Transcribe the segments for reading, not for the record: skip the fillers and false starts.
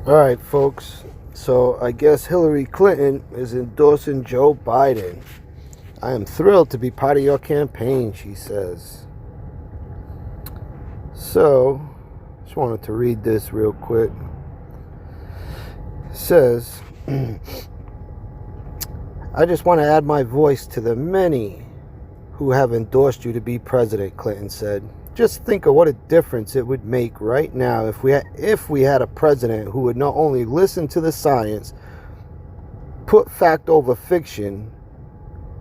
All right, folks. So I guess Hillary Clinton is endorsing Joe Biden. I am thrilled to be part of your campaign, she says. So, just wanted to read this real quick. It says, I just want to add my voice to the many who have endorsed you to be president, Clinton said. Just think of what a difference it would make right now if we had a president who would not only listen to the science, put fact over fiction,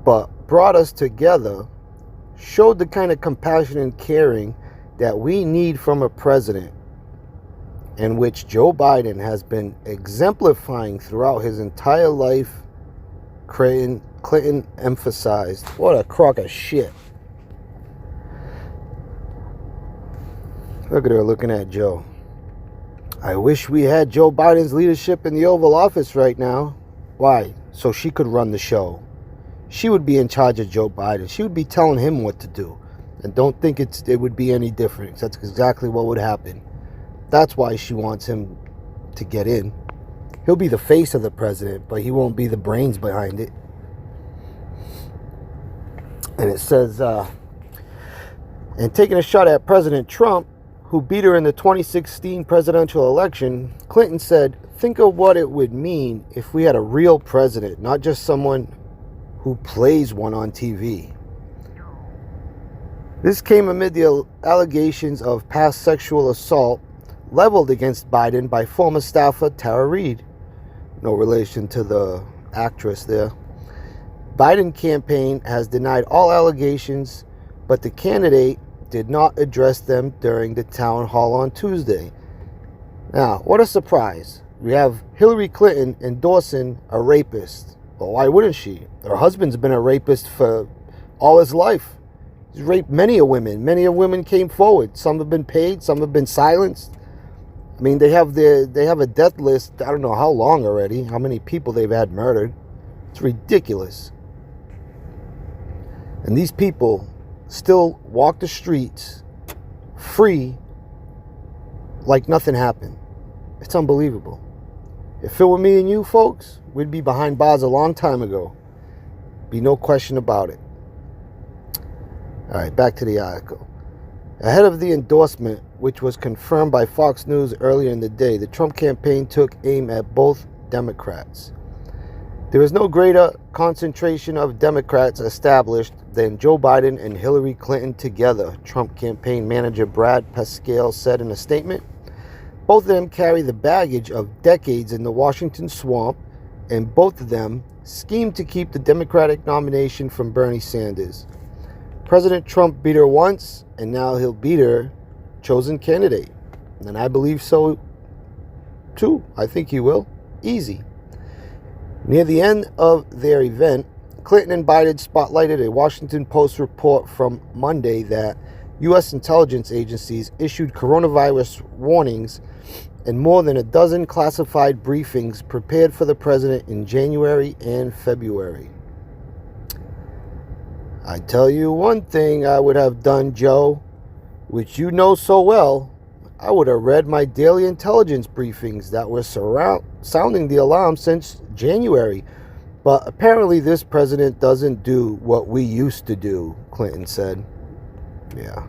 but brought us together, showed the kind of compassion and caring that we need from a president, and which Joe Biden has been exemplifying throughout his entire life. Clinton emphasized. What a crock of shit. Look at her looking at Joe. I wish we had Joe Biden's leadership in the Oval Office right now. Why? So she could run the show. She would be in charge of Joe Biden. She would be telling him what to do. And don't think it would be any different. That's exactly what would happen. That's why she wants him to get in. He'll be the face of the president, but he won't be the brains behind it. And it says, and taking a shot at President Trump, who beat her in the 2016 presidential election, Clinton said, think of what it would mean if we had a real president, not just someone who plays one on TV. This came amid the allegations of past sexual assault leveled against Biden by former staffer Tara Reid. No relation to the actress there. Biden campaign has denied all allegations, but the candidate did not address them during the town hall on Tuesday. Now, what a surprise. We have Hillary Clinton endorsing a rapist. Well, why wouldn't she? Her husband's been a rapist for all his life. He's raped many a women. Many a women came forward. Some have been paid, some have been silenced. I mean, they have a death list, I don't know how long already, how many people they've had murdered. It's ridiculous. And these people still walk the streets free like nothing happened. It's unbelievable. If it were me and you folks, we'd be behind bars a long time ago. Be no question about it. All right, back to the article. Ahead of the endorsement, which was confirmed by Fox News earlier in the day, the Trump campaign took aim at both Democrats. There is no greater concentration of Democrats established than Joe Biden and Hillary Clinton together, Trump campaign manager Brad Parscale said in a statement. Both of them carry the baggage of decades in the Washington swamp, and both of them schemed to keep the Democratic nomination from Bernie Sanders. President Trump beat her once, and now he'll beat her chosen candidate. And I believe so, too. I think he will. Easy. Near the end of their event, Clinton and Biden spotlighted a Washington Post report from Monday that U.S. intelligence agencies issued coronavirus warnings and more than a dozen classified briefings prepared for the president in January and February. I tell you one thing I would have done, Joe, which you know so well. I would have read my daily intelligence briefings that were sounding the alarm since January. But apparently this president doesn't do what we used to do, Clinton said. Yeah.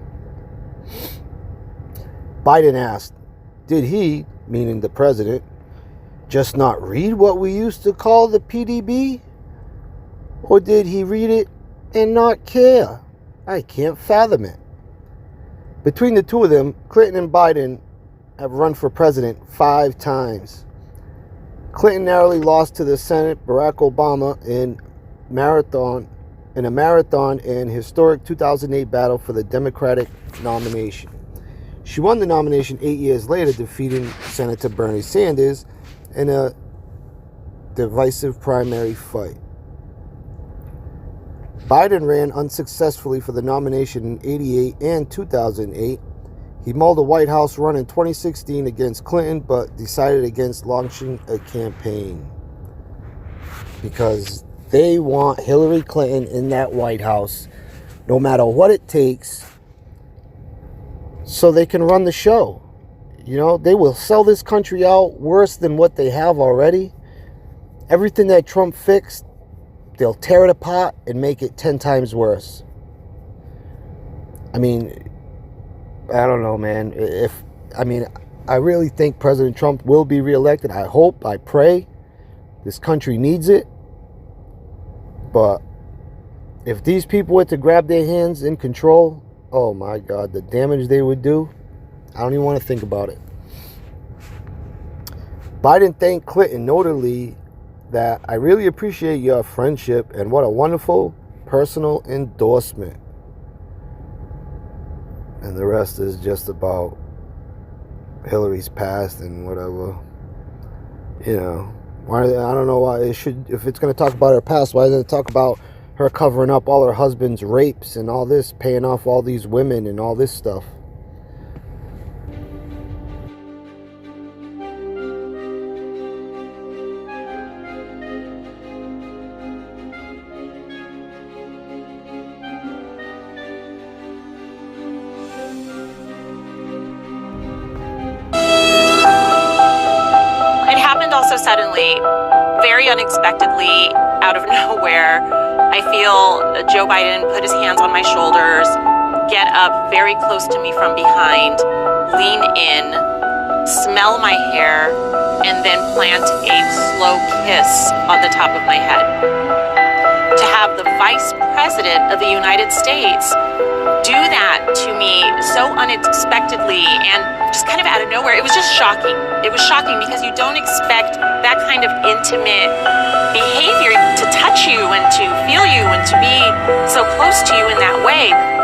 Biden asked, did he, meaning the president, just not read what we used to call the PDB? Or did he read it and not care? I can't fathom it. Between the two of them, Clinton and Biden have run for president 5 times. Clinton narrowly lost to the Senate Barack Obama in a marathon and historic 2008 battle for the Democratic nomination. She won the nomination 8 years later, defeating Senator Bernie Sanders in a divisive primary fight. Biden ran unsuccessfully for the nomination in 1988 and 2008. He mulled a White House run in 2016 against Clinton, but decided against launching a campaign because they want Hillary Clinton in that White House no matter what it takes so they can run the show. You know, they will sell this country out worse than what they have already. Everything that Trump fixed, they'll tear it apart and make it 10 times worse. I mean, I don't know, man. I really think President Trump will be reelected. I hope, I pray. This country needs it. But if these people were to grab their hands in control, oh my God, the damage they would do, I don't even want to think about it. Biden thanked Clinton notably that I really appreciate your friendship and what a wonderful personal endorsement. And the rest is just about Hillary's past and whatever. You know, why? I don't know why it should. If it's going to talk about her past, why doesn't it talk about her covering up all her husband's rapes and all this, paying off all these women and all this stuff? Also suddenly, very unexpectedly, out of nowhere, I feel Joe Biden put his hands on my shoulders, get up very close to me from behind, lean in, smell my hair, and then plant a slow kiss on the top of my head. To have the Vice President of the United States do that to me so unexpectedly and just kind of out of nowhere, it was just shocking. It was shocking because you don't expect that kind of intimate behavior to touch you and to feel you and to be so close to you in that way.